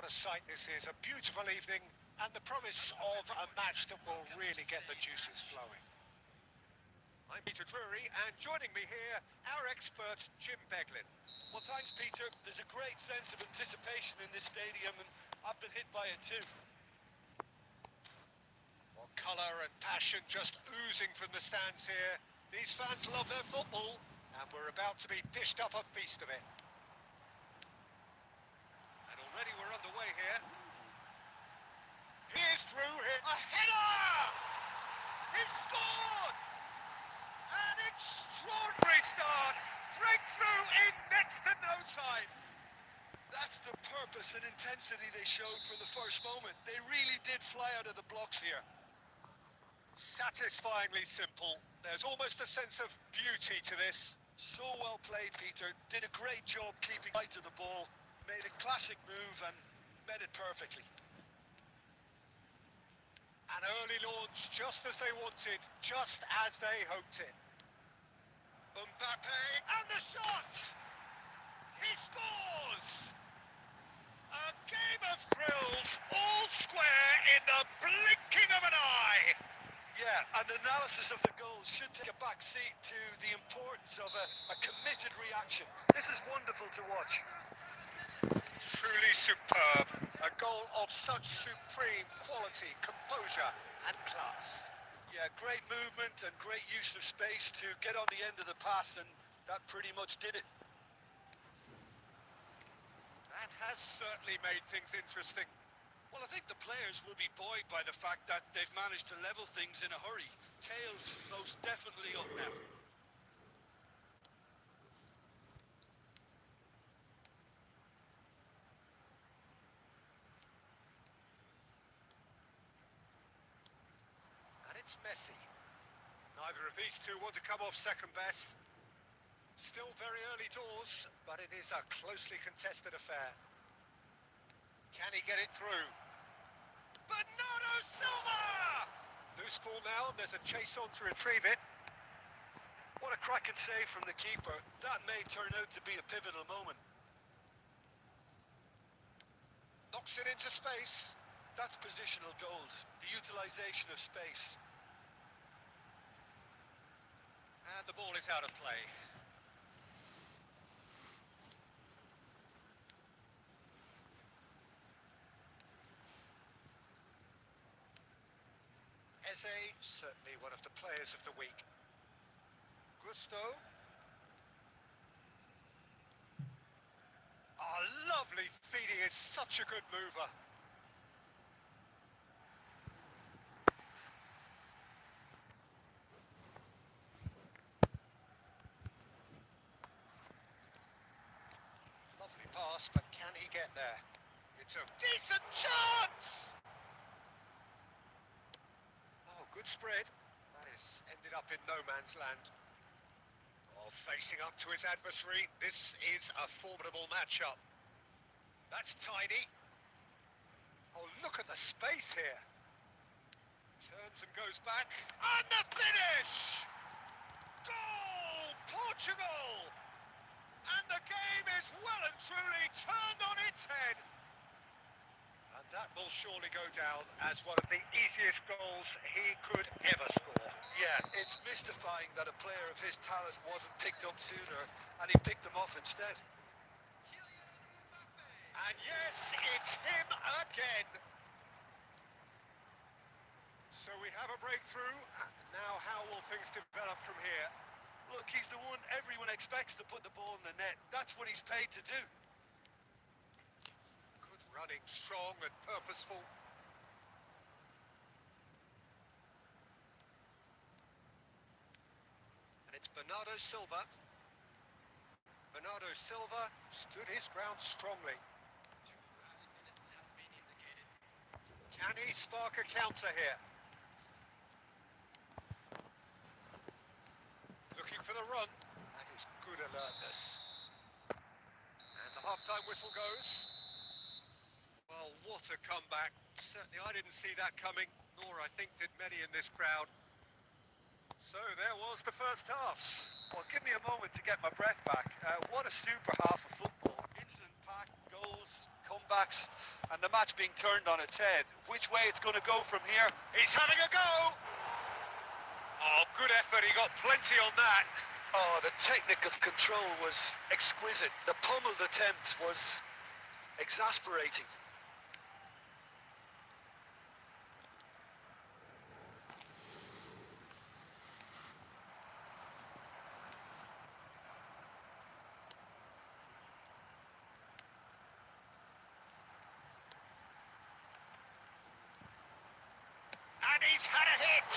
What a sight this is, a beautiful evening and the promise of a match that will really get the juices flowing. I'm Peter Drury, and joining me here, our expert Jim Beglin. Well, thanks, Peter. There's a great sense of anticipation in this stadium, and I've been hit by it too. Well, colour and passion just oozing from the stands here. These fans love their football, and we're about to be dished up a feast of it. And already we're underway here. Here's through here. A header! He's scored! An extraordinary start! Breakthrough in next to no time! That's the purpose and intensity they showed from the first moment. They really did fly out of the blocks here. Satisfyingly simple. There's almost a sense of beauty to this. So well played, Peter. Did a great job keeping tight to the ball. Made a classic move and met it perfectly. An early launch, just as they wanted, just as they hoped it. Mbappe, and the shot! He scores! A game of thrills, all square in the blinking of an eye! Yeah, and analysis of the goals should take a back seat to the importance of a committed reaction. This is wonderful to watch. Truly superb. A goal of such supreme quality, composure and class. Yeah, great movement and great use of space to get on the end of the pass, and that pretty much did it. That has certainly made things interesting. Well, I think the players will be buoyed by the fact that they've managed to level things in a hurry. Tails most definitely up now. And it's messy. Neither of these two want to come off second best. Still very early doors, but it is a closely contested affair. Can he get it through? Bernardo Silva! Loose ball now, there's a chase on to retrieve it. What a cracking save from the keeper. That may turn out to be a pivotal moment. Knocks it into space. That's positional gold, the utilisation of space. And the ball is out of play. Eze, certainly one of the players of the week. Gusto. Oh, lovely feed. He is such a good mover. Lovely pass, but can he get there? It's a decent chance! Good spread. That has ended up in no man's land. Oh, facing up to his adversary. This is a formidable matchup. That's tidy. Oh, look at the space here. Turns and goes back. And the finish! Goal! Portugal! And the game is well and truly turned on its head. That will surely go down as one of the easiest goals he could ever score. Yeah, it's mystifying that a player of his talent wasn't picked up sooner, and he picked them off instead. And yes, it's him again. So we have a breakthrough. Now how will things develop from here? Look, he's the one everyone expects to put the ball in the net. That's what he's paid to do. Running strong and purposeful. And it's Bernardo Silva. Bernardo Silva stood his ground strongly. Can he spark a counter here? Looking for the run. That is good alertness. And the half-time whistle goes. Well, what a comeback. Certainly I didn't see that coming, nor I think did many in this crowd. So there was the first half. Well, give me a moment to get my breath back. What a super half of football. Instant pack, goals, comebacks, and the match being turned on its head. Which way it's going to go from here? He's having a go! Oh, good effort, he got plenty on that. Oh, the technical control was exquisite. The pummeled attempt was exasperating. And he's had a hit!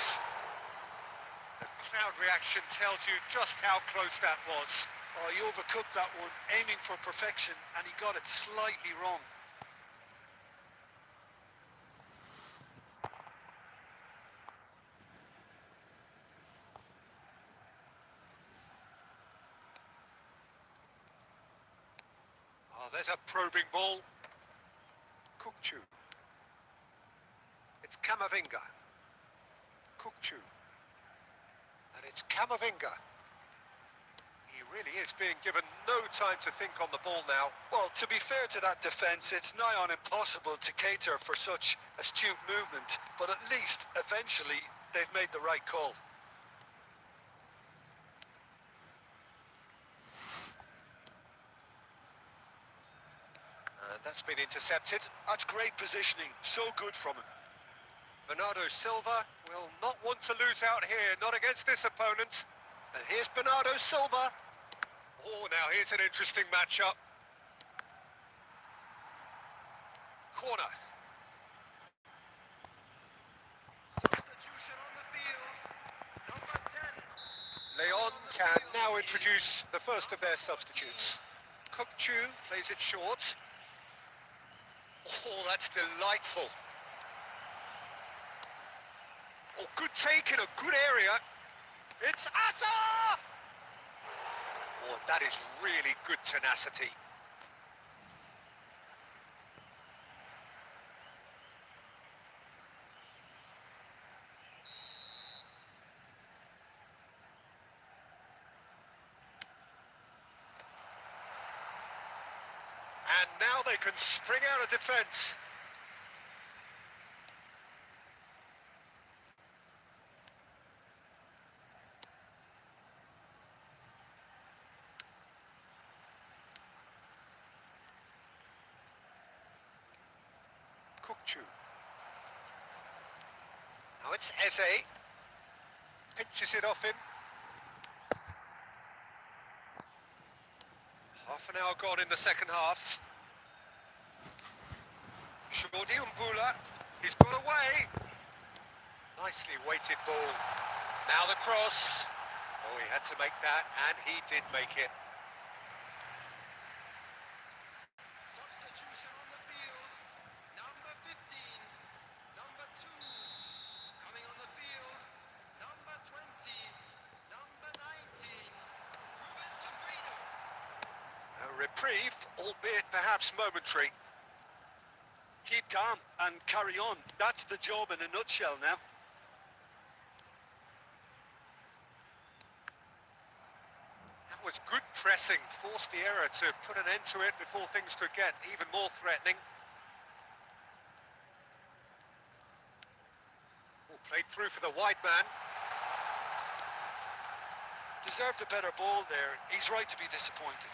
The crowd reaction tells you just how close that was. Oh, he overcooked that one, aiming for perfection, and he got it slightly wrong. Oh, there's a probing ball. Kukchu. It's Camavinga. Kukchu. And it's Camavinga. He really is being given no time to think on the ball now. Well, to be fair to that defence, it's nigh on impossible to cater for such astute movement, but at least, eventually, they've made the right call. That's been intercepted. That's great positioning, so good from him. Bernardo Silva will not want to lose out here, not against this opponent. And here's Bernardo Silva. Oh, now here's an interesting matchup. Corner. Substitution on the field. Number 10. Leon can now introduce the first of their substitutes. Kukchu plays it short. Oh, that's delightful. Oh, good take in a good area. It's Asa! Oh, that is really good tenacity. And now they can spring out of defence. Kukchu. Now it's Eze. Pinches it off him. Half an hour gone in the second half. Shorty Umbula, he's got away. Nicely weighted ball. Now the cross. Oh, he had to make that, and he did make it. Substitution on the field. Number 15. Number 2. Coming on the field. Number 20. Number 19. Ruben Sobrino. A reprieve, albeit perhaps momentary. Keep calm and carry on. That's the job in a nutshell now. That was good pressing, forced the error to put an end to it before things could get even more threatening. Oh, played through for the wide man. Deserved a better ball there. He's right to be disappointed.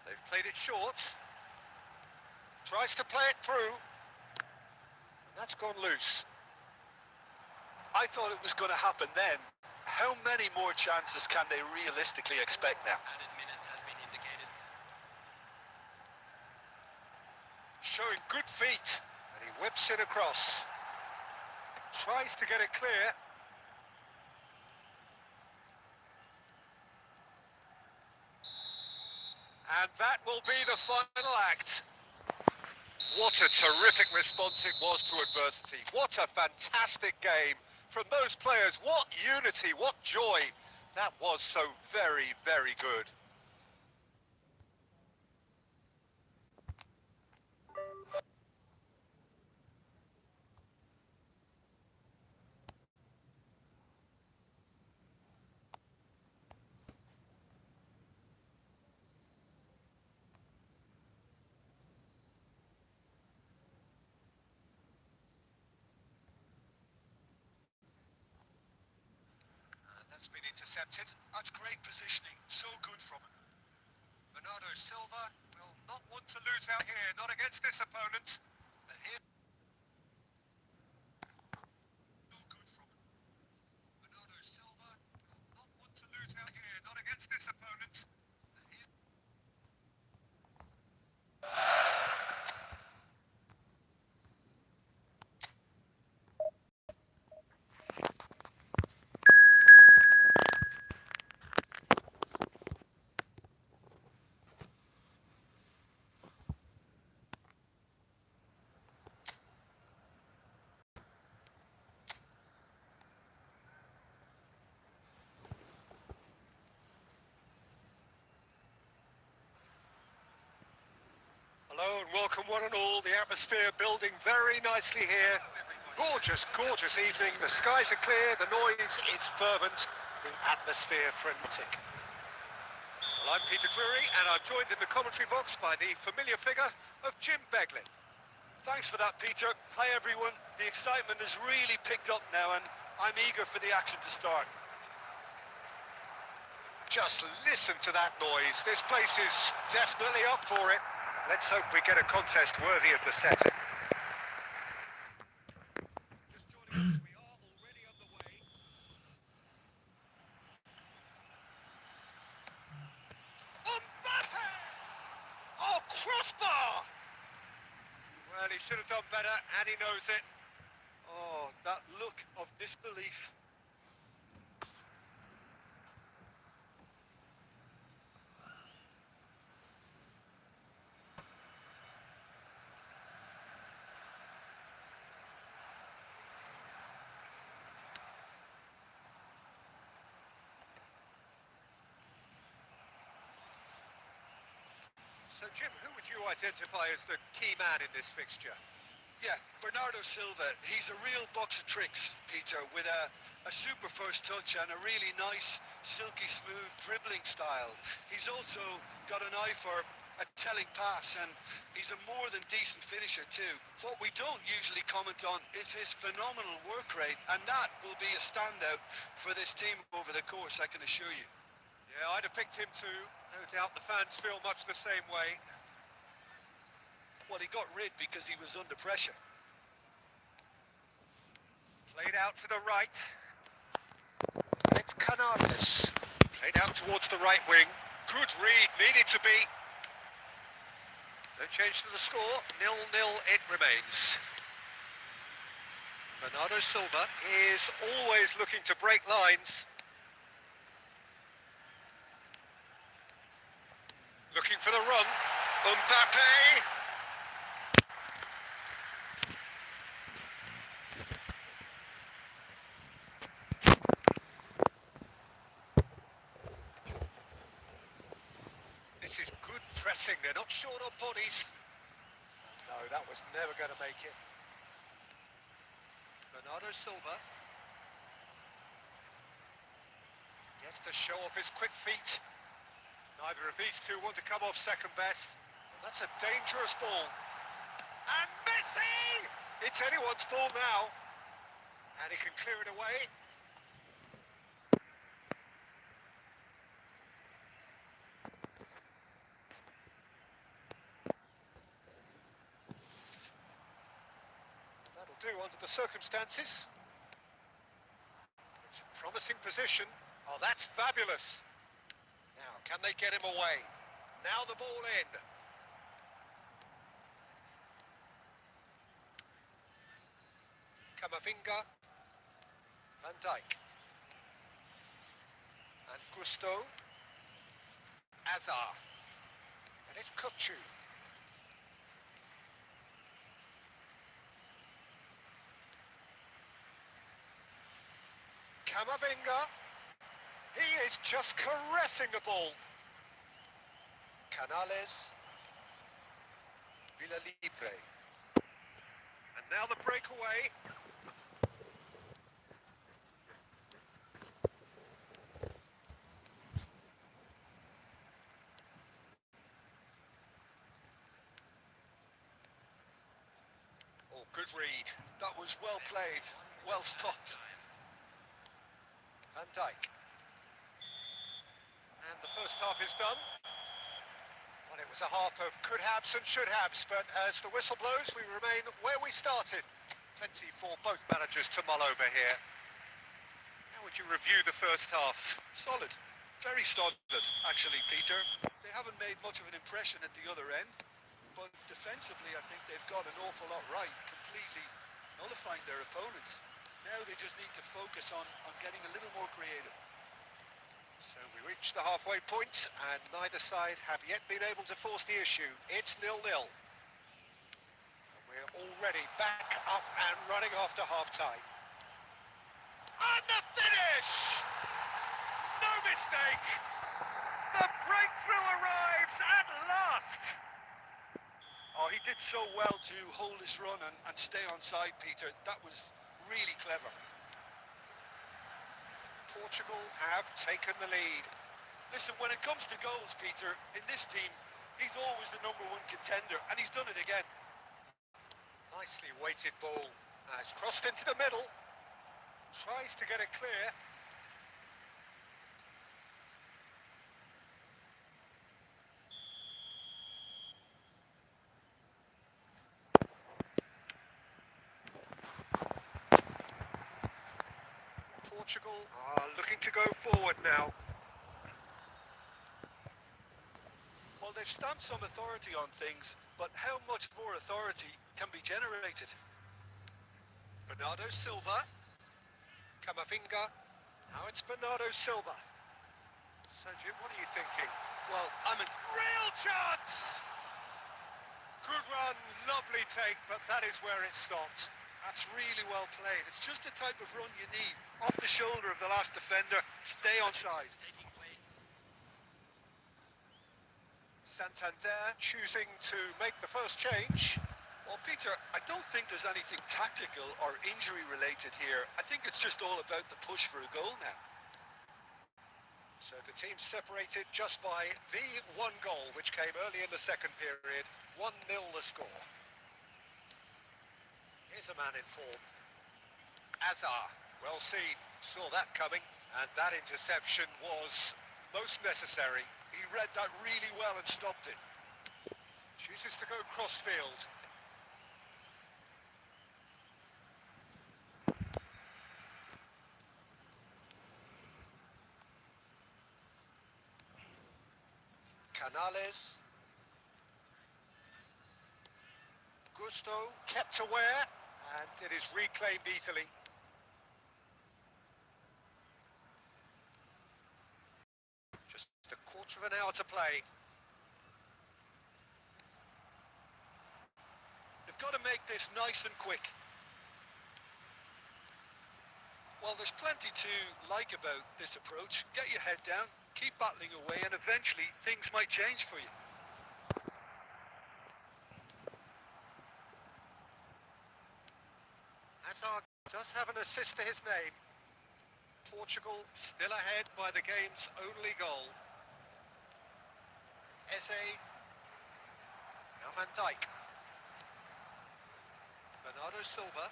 They've played it short. Tries to play it through. And that's gone loose. I thought it was going to happen then. How many more chances can they realistically expect now? Added minutes has been indicated. Showing good feet. And he whips it across. Tries to get it clear. And that will be the final act. What a terrific response it was to adversity. What a fantastic game from those players. What unity, what joy. That was so very, very good. That's been intercepted. That's great positioning. So good from him. Bernardo Silva will not want to lose out here, not against this opponent. And here... So good from him. Bernardo Silva will not want to lose out here, not against this opponent. And here... Hello and welcome one and all. The atmosphere building very nicely here. Gorgeous, gorgeous evening. The skies are clear, the noise is fervent, the atmosphere frenetic. Well, I'm Peter Drury and I'm joined in the commentary box by the familiar figure of Jim Beglin. Thanks for that, Peter. Hi, everyone. The excitement has really picked up now and I'm eager for the action to start. Just listen to that noise. This place is definitely up for it. Let's hope we get a contest worthy of the setting. Just joining us, we are already underway. Mbappe! Oh, crossbar! Well, he should have done better, and he knows it. Oh, that look of disbelief. So, Jim, who would you identify as the key man in this fixture? Yeah, Bernardo Silva. He's a real box of tricks, Peter, with a super first touch and a really nice, silky smooth dribbling style. He's also got an eye for a telling pass and he's a more than decent finisher too. What we don't usually comment on is his phenomenal work rate, and that will be a standout for this team over the course, I can assure you. Yeah, I'd have picked him too. No doubt the fans feel much the same way. Well, he got rid because he was under pressure. Played out to the right. And it's Canales. Played out towards the right wing. Good read, needed to be. No change to the score. 0-0 it remains. Bernardo Silva is always looking to break lines. Looking for the run. Mbappe! This is good pressing. They're not short on bodies. No, that was never going to make it. Bernardo Silva gets to show off his quick feet. Neither of these two want to come off second best. And that's a dangerous ball. And Messi! It's anyone's ball now. And he can clear it away. That'll do under the circumstances. It's a promising position. Oh, that's fabulous. Now, can they get him away? Now the ball in. Camavinga. Van Dijk. And Gusto. Azar. And it's Kukçu. Camavinga. He is just caressing the ball. Canales. Villalibre. And now the breakaway. Oh, good read. That was well played, well stopped. Van Dijk. And the first half is done. Well, it was a half of could-haves and should-haves, but as the whistle blows, we remain where we started. Plenty for both managers to mull over here. How would you review the first half? Solid. Very solid, actually, Peter. They haven't made much of an impression at the other end, but defensively I think they've got an awful lot right, completely nullifying their opponents. Now they just need to focus on getting a little more creative. So we reach the halfway point, and neither side have yet been able to force the issue. It's 0-0. And we're already back up and running after half-time. And the finish! No mistake! The breakthrough arrives at last! Oh, he did so well to hold his run and stay on side, Peter. That was really clever. Portugal have taken the lead. Listen, when it comes to goals, Peter, in this team, he's always the #1 contender, and he's done it again. Nicely weighted ball. It's crossed into the middle. Tries to get it clear. Portugal are looking to go forward now. Well, they've stamped some authority on things, but how much more authority can be generated? Bernardo Silva. Camavinga. Now it's Bernardo Silva. Sergio, what are you thinking? Well, Real chance! Good run, lovely take, but that is where it stopped. that's really well played. It's just the type of run you need. Off the shoulder of the last defender, stay on side. Taking place. Santander choosing to make the first change. Well, Peter, I don't think there's anything tactical or injury related here. I think it's just all about the push for a goal now. So the team separated just by the one goal, which came early in the second period. 1-0 the score. Here's a man in form. Azar, well seen, saw that coming, and that interception was most necessary. He read that really well and stopped it. Chooses to go crossfield. Canales. Gusto kept aware, and it is reclaimed easily. Just a quarter of an hour to play. They've got to make this nice and quick. Well, there's plenty to like about this approach. Get your head down, keep battling away, and eventually things might change for you. Hazard does have an assist to his name. Portugal still ahead by the game's only goal. Eze. Now Van Dijk. Bernardo Silva.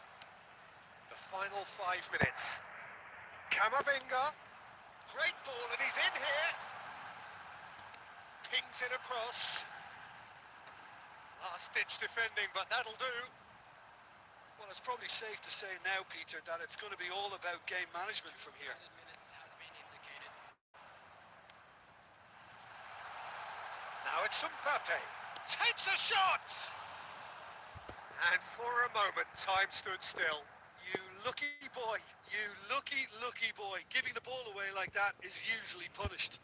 The final 5 minutes. Camavinga. Great ball, and he's in here. Pings it across. Last-ditch defending, but that'll do. Well, it's probably safe to say now, Peter, that it's going to be all about game management from here. Minutes has been indicated. Now it's Mbappe. Takes a shot! And for a moment, time stood still. You lucky boy, you lucky boy. Giving the ball away like that is usually punished.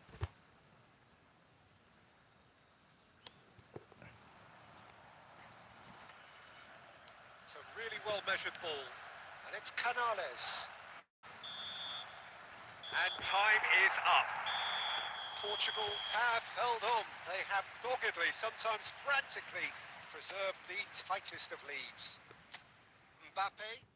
It's a really well-measured ball. And it's Canales. And time is up. Portugal have held on. They have doggedly, sometimes frantically, preserved the tightest of leads. Mbappe.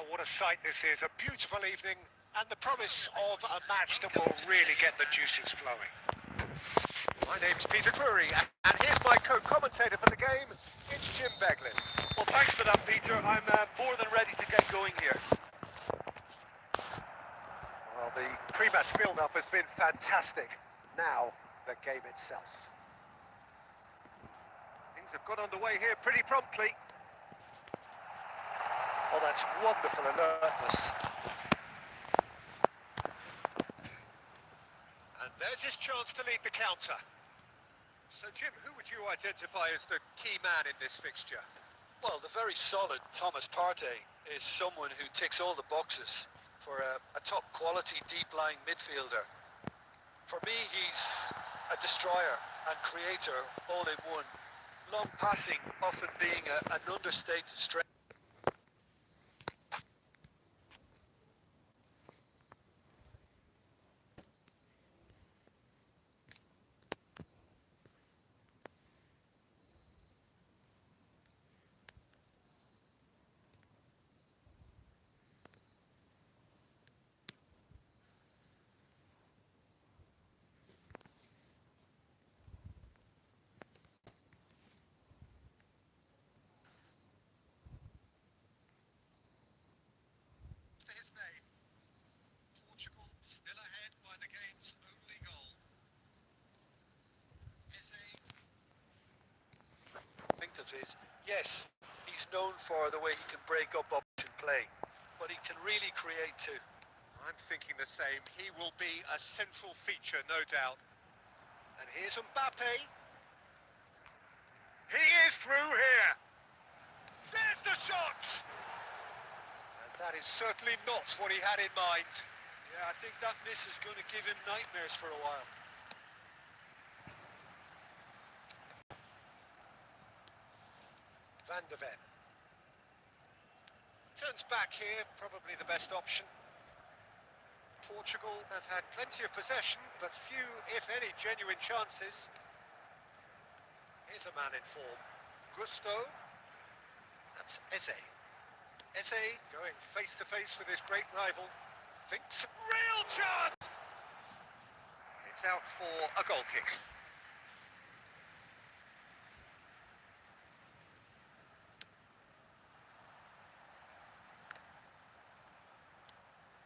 Well, what a sight this is. A beautiful evening and the promise of a match that will really get the juices flowing. My name's Peter Drury, and here's my co-commentator for the game. It's Jim Beglin. Well, thanks for that, Peter. I'm more than ready to get going here. Well, the pre-match build-up has been fantastic. Now, the game itself. Things have got underway here pretty promptly. Oh, that's wonderful alertness. And there's his chance to lead the counter. So, Jim, who would you identify as the key man in this fixture? Well, the very solid Thomas Partey is someone who ticks all the boxes for a top-quality deep-lying midfielder. For me, he's a destroyer and creator all in one. Long passing often being an understated strength. His name. Portugal still ahead by the game's only goal. Strength of his, yes, he's known for the way he can break up option play, but he can really create too. I'm thinking the same. He will be a central feature, no doubt. And here's Mbappe. He is through here. There's the shot! And that is certainly not what he had in mind. Yeah, I think that miss is going to give him nightmares for a while. Van de Ven. Turns back here, probably the best option. Portugal have had plenty of possession, but few, if any, genuine chances. Here's a man in form. Gusto. That's Eze. Eze going face-to-face with his great rival. Thinks real chance! It's out for a goal kick.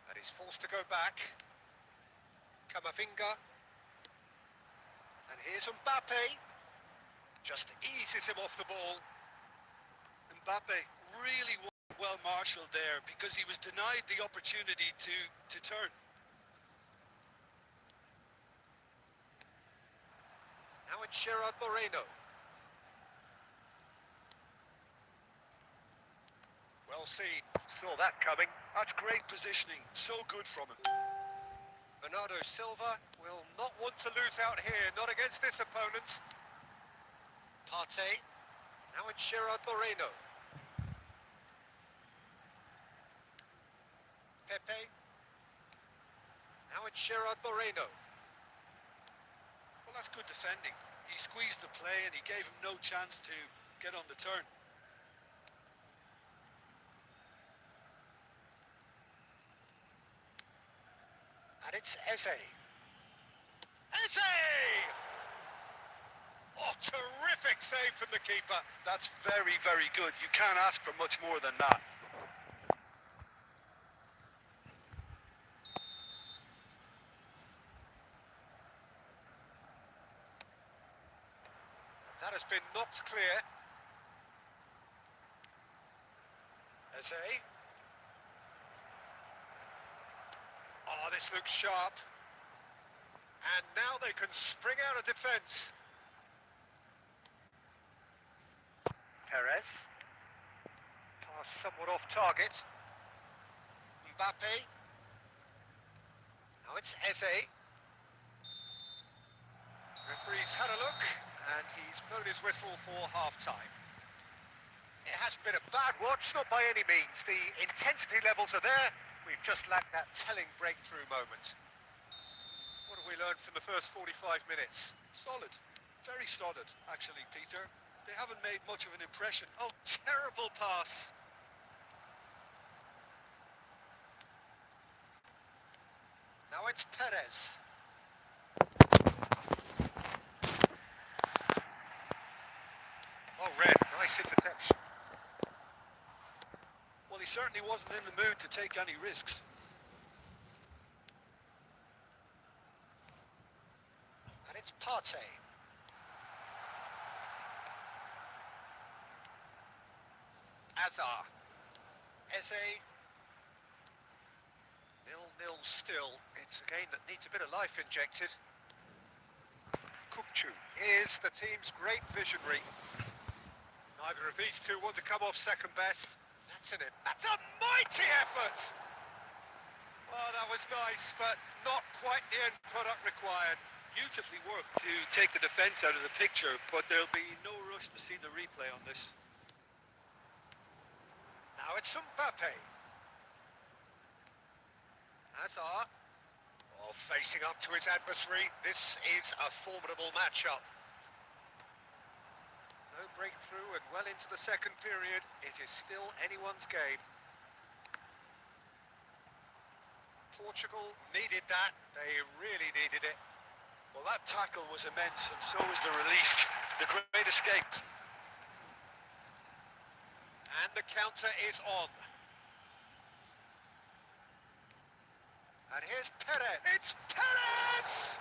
And he's forced to go back. Camavinga. And here's Mbappe. Just eases him off the ball. Mbappe really well marshalled there because he was denied the opportunity to turn. Now it's Gerard Moreno. Well seen. Saw that coming. That's great positioning. So good from him. Bernardo Silva will not want to lose out here, not against this opponent. Partey. Now it's Gerard Moreno. Pepe. Now it's Gerard Moreno. Well, that's good defending. He squeezed the play and he gave him no chance to get on the turn. And it's Eze. Eze! Oh, terrific save from the keeper. That's very, very good. You can't ask for much more than that. That has been knocked clear. Eze. Oh, this looks sharp. And now they can spring out of defence. Perez. Pass somewhat off target. Mbappe. Now it's Eze. Referee's had a look, and he's blown his whistle for half-time. It hasn't been a bad watch, not by any means. The intensity levels are there. We've just lacked that telling breakthrough moment. What have we learned from the first 45 minutes? Solid. Very solid, actually, Peter. They haven't made much of an impression. Oh, terrible pass. Now it's Perez. Oh, red. Nice interception. Well, he certainly wasn't in the mood to take any risks. And it's Partey. Azar. Eze. 0-0 still. It's a game that needs a bit of life injected. Kukcu is the team's great visionary. Neither of these two want to come off second best. That's in it. That's a mighty effort! Oh, that was nice, but not quite the end product required. Beautifully worked to take the defence out of the picture, but there'll be no rush to see the replay on this. Now it's Mbappe. Azar. Oh, facing up to his adversary. This is a formidable matchup. No breakthrough and well into the second period. It is still anyone's game. Portugal needed that. They really needed it. Well, that tackle was immense, and so was the relief. The great escape. And the counter is on. And here's Perez. It's Perez!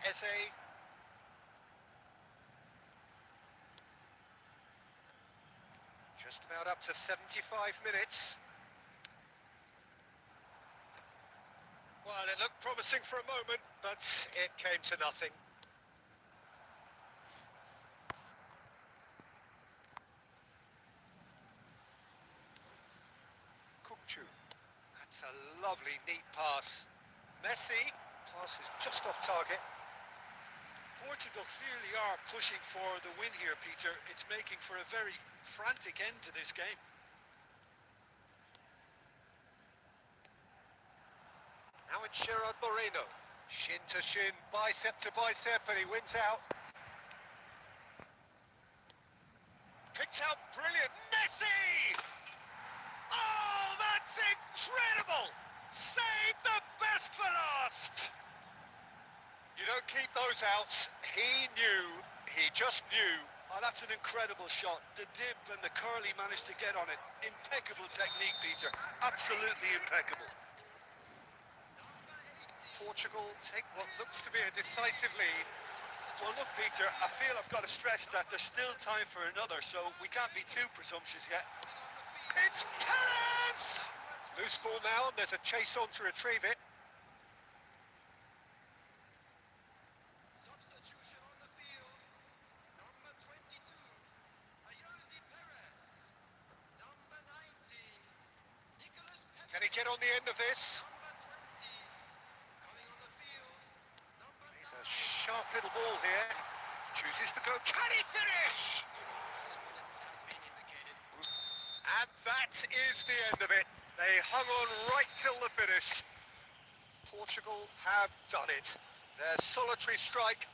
Eze. Just about up to 75 minutes. Well, it looked promising for a moment, but it came to nothing. Kukcu. That's a lovely, neat pass. Messi. Pass is just off target. Portugal clearly are pushing for the win here, Peter. It's making for a very frantic end to this game. Now it's Gerard Moreno. Shin to shin, bicep to bicep, and he wins out. Picked out brilliant. Messi! Oh, that's incredible! Save the best for last! You don't keep those outs. He knew. He just knew. Oh, that's an incredible shot. The dip and the curl he managed to get on it. Impeccable technique, Peter. Absolutely impeccable. Portugal take what looks to be a decisive lead. Well, look, Peter, I feel I've got to stress that there's still time for another, so we can't be too presumptuous yet. It's Perez! Loose ball now, and there's a chase on to retrieve it. Substitution on the field. Number 22, Ayuso Perez. Number 19, Nicolas Pepe. Can he get on the end of this? Number 20, coming on the field. Number He's a sharp little ball here. Chooses to go. Can he finish? Has been indicated. And that is the end of it. They hung on right till the finish. Portugal have done it. Their solitary strike